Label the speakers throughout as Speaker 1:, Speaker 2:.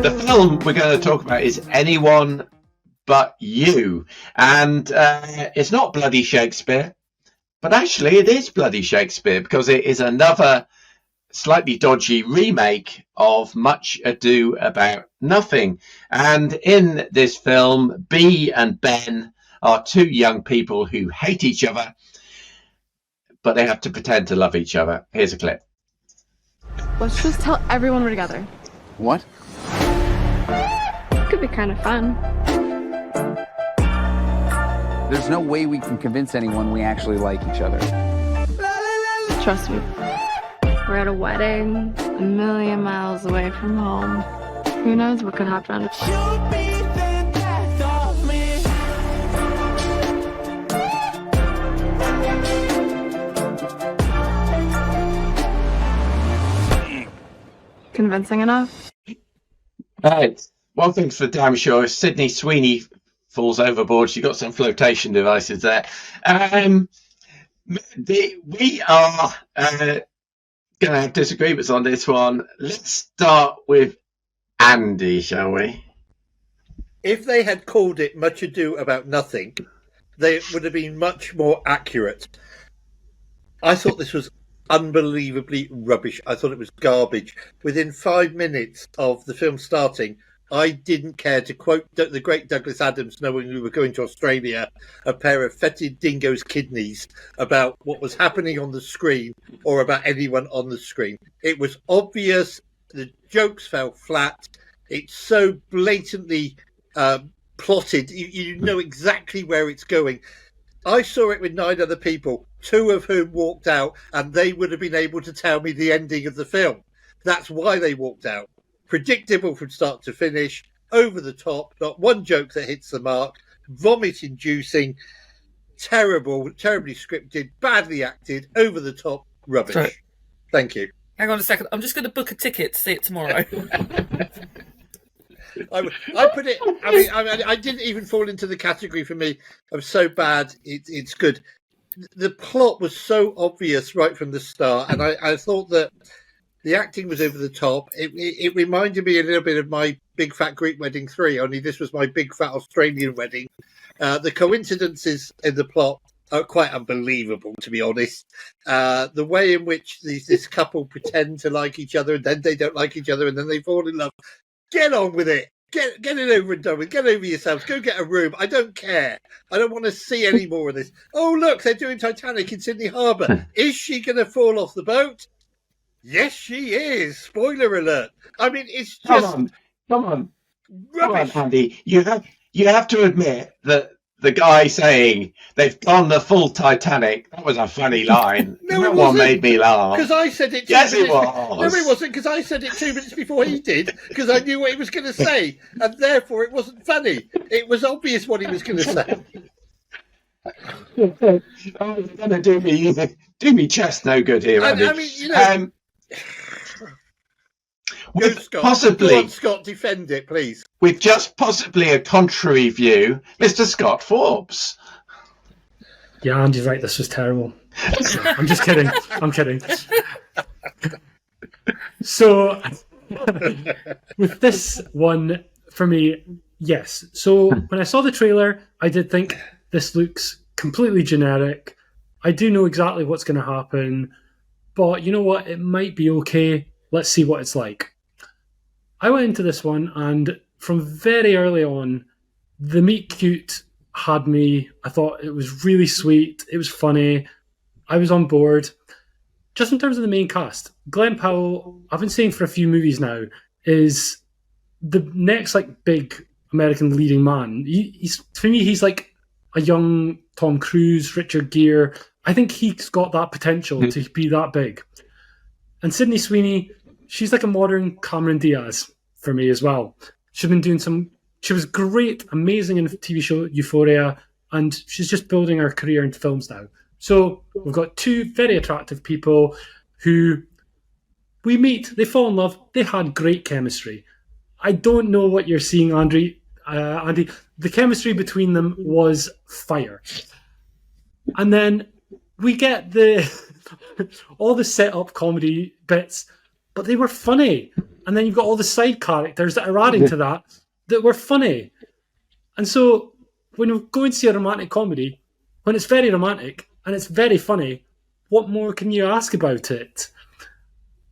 Speaker 1: The film we're going to talk about is Anyone But You. And it's not bloody Shakespeare, but actually it is bloody Shakespeare, because it is another slightly dodgy remake of Much Ado About Nothing. And in this film, Bea and Ben are two young people who hate each other, but they have to pretend to love each other. Here's a clip.
Speaker 2: Let's just tell everyone we're together.
Speaker 3: What?
Speaker 2: Could be kind of fun.
Speaker 3: There's no way we can convince anyone we actually like each other.
Speaker 2: Trust me. We're at a wedding, a million miles away from home. Who knows what could happen? Convincing enough?
Speaker 1: Right. One thing's for damn sure, Sydney Sweeney falls overboard. She got some flotation devices there. We are going to have disagreements on this one. Let's start with Andy, shall we?
Speaker 4: If they had called it Much Ado About Nothing, they would have been much more accurate. I thought this was unbelievably rubbish. I thought it was garbage. Within 5 minutes of the film starting, I didn't care to quote the great Douglas Adams, knowing we were going to Australia, a pair of fetid dingo's kidneys, about what was happening on the screen or about anyone on the screen. It was obvious. The jokes fell flat. It's so blatantly plotted. You know exactly where it's going. I saw it with 9 other people, 2 of whom walked out, and they would have been able to tell me the ending of the film. That's why they walked out. Predictable from start to finish, over the top, not one joke that hits the mark, vomit-inducing, terrible, terribly scripted, badly acted, over the top, rubbish. Sorry. Thank you.
Speaker 5: Hang on a second. I'm just going to book a ticket to see it tomorrow.
Speaker 4: I put it. I mean, I didn't even fall into the category for me of so bad. It's good. The plot was so obvious right from the start, and I thought that the acting was over the top. It reminded me a little bit of my Big Fat Greek Wedding 3, only this was my Big Fat Australian Wedding. The coincidences in the plot are quite unbelievable, to be honest. The way in which this couple pretend to like each other, and then they don't like each other, and then they fall in love. Get on with it. Get it over and done with. Get over yourselves. Go get a room. I don't care. I don't want to see any more of this. Oh, look, they're doing Titanic in Sydney Harbour. Is she going to fall off the boat? Yes, she is. Spoiler alert. I mean, it's just...
Speaker 1: Come on, Andy. You have to admit that the guy saying they've gone the full Titanic, that was a funny line.
Speaker 4: No,
Speaker 1: that
Speaker 4: it
Speaker 1: one
Speaker 4: wasn't.
Speaker 1: made me laugh.
Speaker 4: Because I said it 2
Speaker 1: yes,
Speaker 4: minutes.
Speaker 1: It was.
Speaker 4: No, it wasn't, because I said it 2 minutes before he did, because I knew what he was going to say, and therefore it wasn't funny. It was obvious what he was going to say.
Speaker 1: Oh, you're going to do me chest no good here, Andy.
Speaker 4: I mean, you know...
Speaker 1: With
Speaker 4: Scott.
Speaker 1: possibly,
Speaker 4: go on, Scott, defend it, please.
Speaker 1: With just possibly a contrary view, Mr. Scott Forbes.
Speaker 6: Yeah, Andy's right. This was terrible. I'm just kidding. I'm kidding. So, with this one, for me, yes. So, when I saw the trailer, I did think this looks completely generic. I do know exactly what's going to happen, but you know what? It might be okay. Let's see what it's like. I went into this one, and from very early on, the meet cute had me. I thought it was really sweet. It was funny. I was on board. Just in terms of the main cast, Glenn Powell, I've been saying for a few movies now, is the next big American leading man. For me, he's like a young Tom Cruise, Richard Gere. I think he's got that potential to be that big. And Sydney Sweeney, she's like a modern Cameron Diaz for me as well. She's been doing she was great, amazing in the TV show Euphoria, and she's just building her career into films now. So we've got 2 very attractive people who we meet, they fall in love, they had great chemistry. I don't know what you're seeing, Andy. The chemistry between them was fire. And then we get all the set-up comedy bits, but they were funny. and then you've got all the side characters that are adding to that were funny. And so when you go and see a romantic comedy, when it's very romantic and it's very funny, what more can you ask about it?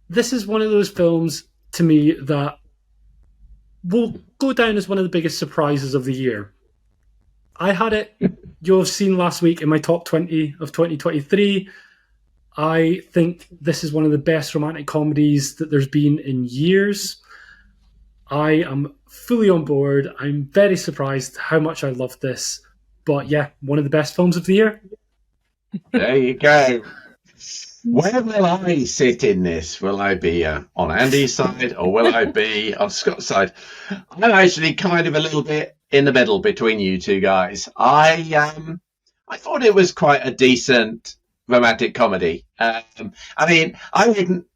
Speaker 6: This is one of those films to me that will go down as one of the biggest surprises of the year. I had it, you'll have seen last week, in my top 20 of 2023. I think this is one of the best romantic comedies that there's been in years. I am fully on board. I'm very surprised how much I love this. But yeah, one of the best films of the year.
Speaker 1: There you go. Where will I sit in this? Will I be on Andy's side or will I be on Scott's side? I'm actually kind of a little bit in the middle between you two guys. I thought it was quite a decent romantic comedy. I mean, I wouldn't.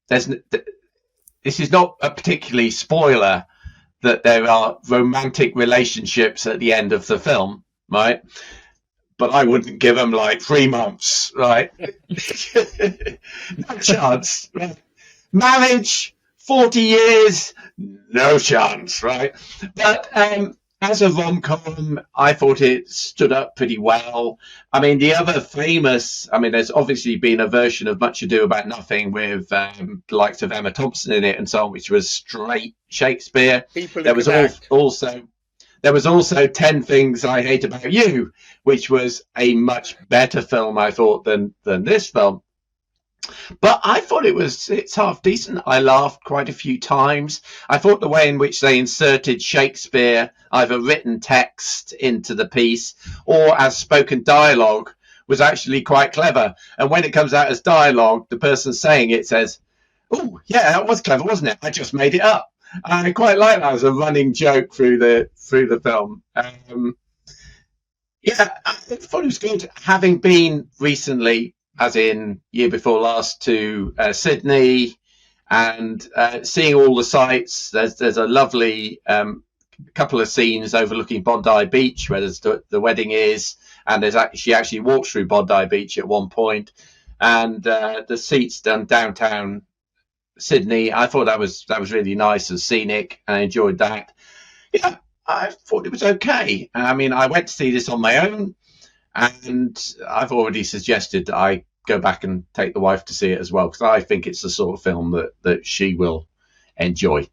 Speaker 1: This is not a particularly spoiler that there are romantic relationships at the end of the film, right? But I wouldn't give them like 3 months, right? No chance. Right? Marriage, 40 years, no chance, right? But as a rom-com, I thought it stood up pretty well. I mean, the other famous, there's obviously been a version of Much Ado About Nothing with the likes of Emma Thompson in it and so on, which was straight Shakespeare. There was also 10 Things I Hate About You, which was a much better film, I thought, than this film. But I thought it's half decent. I laughed quite a few times. I thought the way in which they inserted Shakespeare, either written text into the piece or as spoken dialogue, was actually quite clever. And when it comes out as dialogue, the person saying it says, "Oh, yeah, that was clever, wasn't it? I just made it up." I quite like that as a running joke through the film. Yeah, I thought it was good. Having been recently, as in year before last, to Sydney and seeing all the sights, there's a lovely couple of scenes overlooking Bondi Beach where the wedding is, and she actually walks through Bondi Beach at one point, and the seats downtown Sydney. I thought that was really nice and scenic, and I enjoyed that. Yeah, I thought it was okay. I mean, I went to see this on my own, and I've already suggested that I go back and take the wife to see it as well, because I think it's the sort of film that she will enjoy.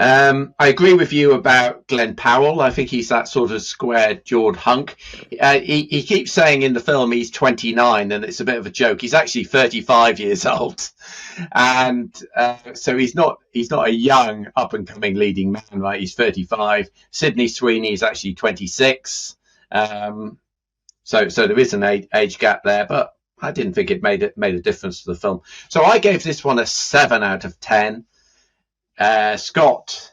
Speaker 1: I agree with you about Glenn Powell. I think he's that sort of square-jawed hunk. He keeps saying in the film he's 29, and it's a bit of a joke. He's actually 35 years old, and so he's not a young up-and-coming leading man, right? He's 35. Sydney Sweeney is actually 26. So there is an age gap there, but I didn't think it made a difference to the film. So I gave this one a 7 out of 10. Scott?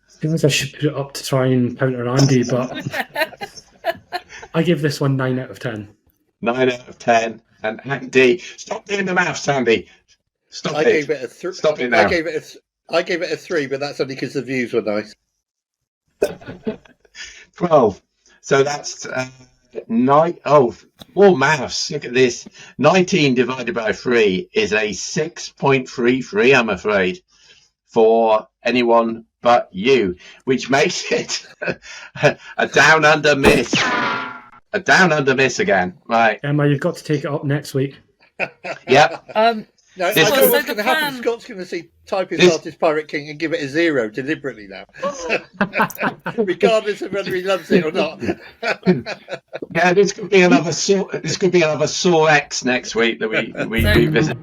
Speaker 6: I think I should put it up to try and counter Andy, but I give this one 9 out of 10.
Speaker 1: 9 out of 10. And Andy, stop doing the maths, Andy.
Speaker 4: I gave it a 3.
Speaker 1: Stop it now.
Speaker 4: I gave it a 3, but that's only because the views were nice.
Speaker 1: 12. So that's 9. Oh, more maths. Look at this. 19 divided by 3 is a 6.33, I'm afraid, for anyone but you, which makes it a down under miss. A down under miss again. Right.
Speaker 6: Emma, you've got to take it up next week.
Speaker 1: Yep.
Speaker 4: No, I know what's going to happen. Scott's going to type his Artist Pirate King and give it a 0 deliberately now, regardless of whether he loves it or not.
Speaker 1: Yeah, this could be another sore X next week that we revisit.